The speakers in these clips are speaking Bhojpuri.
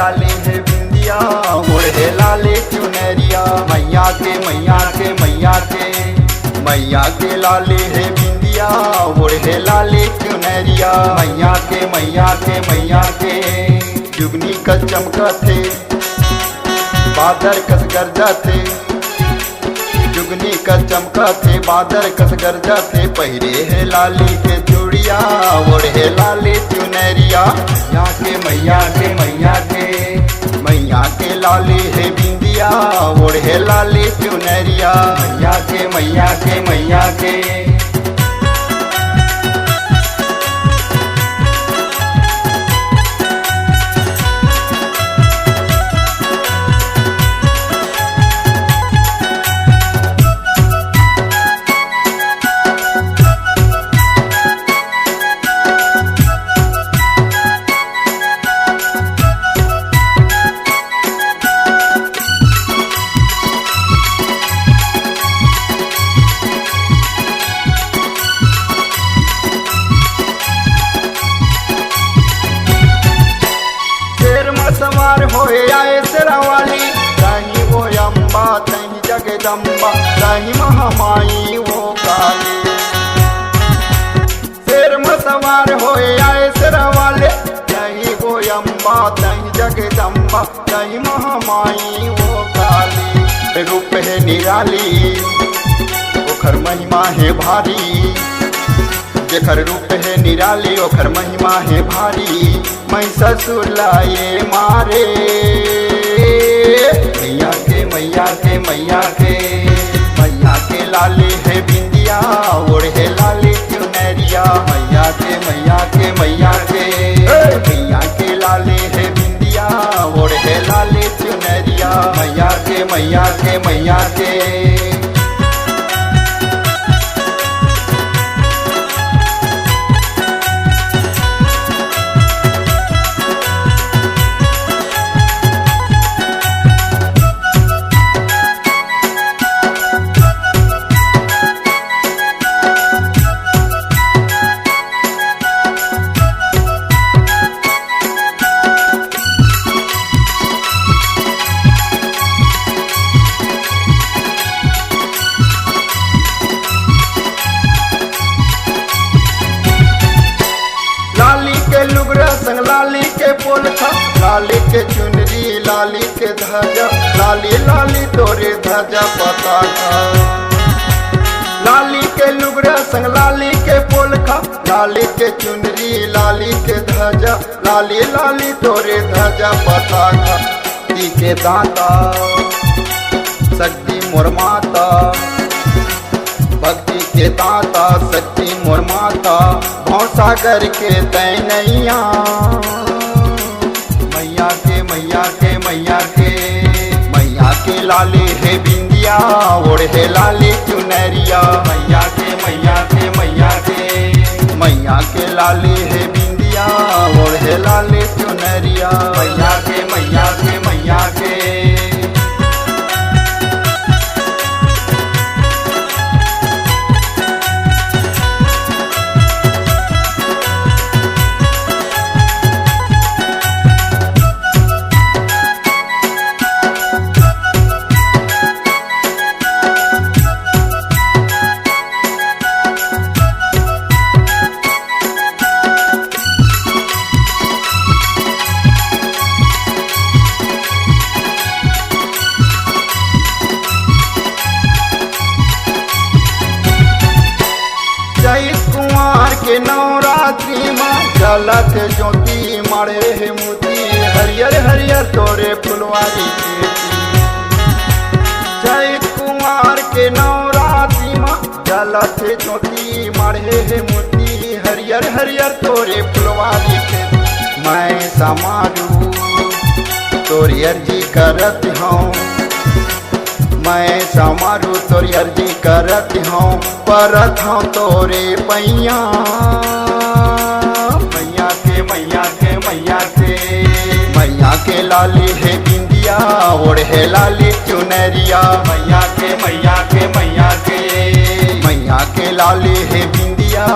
लाली है बिंदिया, ओढ़े लाली चुनरिया। मैया के मैया के मैया के मैया के लाली है बिंदिया, ओढ़े लाली चुनरिया। मैया के मैया के मैया के जुगनी कस चमकथे, बादर कस गरजथे। जुगनी कस चमकथे, बादर कस गरजथे। पहिरे है लाली के चूड़िया, ओढ़े लाली चुनरिया। मैया के मैया के मैया के मैया के लाली है बिंदिया, ओढ़े लाली चुनरिया। मैया के मैया के मैया के सवार होए आए तेरा वाली, रही वो अम्बा तही जगदम्बा, रही महामाई वो काली। शेर में सवार होए आए तेरा वाले, रही वो अम्बा तही जगदम्बा, तही महामाई वो काली। रूप है निराली, ओखर महिमा है भारी। जेखर रूप है निराली, ओखर महिमा है भारी। मैं ससुर लाए मारे, मैया के मैया के मैया के मैया के लाली है बिंदिया, ओढ़े लाली चुनरिया। मैया के मैया के मैया के मैया के लाली है बिंदिया, ओढ़े लाली चुनरिया। मैया के मैया के मैया के संग लाली के पोलखा, लाली के चुनरी, लाली के ध्वजा, लाली लाली तोरे ध्वजा पताका। लाली के लुगड़ा संग लाली के पोलखा, लाली के चुनरी, लाली के ध्वजा, लाली लाली तोरे ध्वजा पताका। ती के दाता शक्ति मोर माता, भक्ति के दाता शक्ति मोर माता। भवसागर के तैनैया, मैया के मैया के मैया के मैया के लाली है बिंदिया, ओढ़े लाली चुनरिया। मैया के मैया के मैया के मैया के लाली है बिंदिया, ओढ़े लाली चुनरिया। मैया के मैया के मैया के के नवरात्रि माँ जलत ज्योति मारे है मोती, हरियर हरियर तोरे फुलवारी खेती। चैत कुमार के नवरात्रि माँ जलत ज्योति मारे है मोती, हरियर हरियर तोरे फुलवारी खेती। मैं समारू तोरी अर्जी करत हूँ, मैं समारू तोरी अर्जी करत हूँ, परत हूँ तोरे पैया। मैया के मैया के मैया के मैया के लाली है बिंदिया, ओढ़े लाली चुनरिया। मैया के मैया के मैया के मैया के लाली है बिंदिया,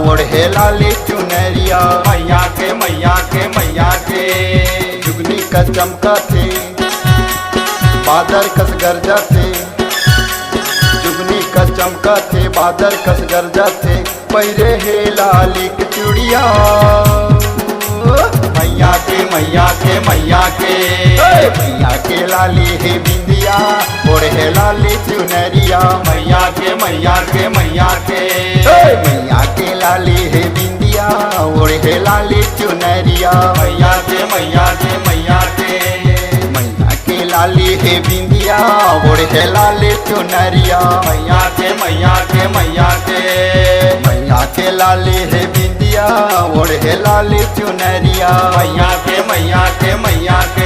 ओढ़े लाली चुनरिया। मैया के मैया के मैया के जुगनी कस चमका थे, बादर कस गरजा थे, जुगनी कस चमका थे, बादर कस गरजा थे, पैरे हे लाली की चूड़िया मैया के मैया के मैया के मैया के लाली है बिंदिया ओढ़े लाली चुनरिया मैया के मैया के मैया के मैया के लाली है बिंदिया ओढ़े लाली चुनरिया मैया के मैया के मैया के मैया के लाली है बिंदिया ओढ़े लाली चुनरिया मैया के मैया के मैया के मैया के लाली है बिंदिया ओढ़े लाली चुनरिया मैया के मैया के मैया के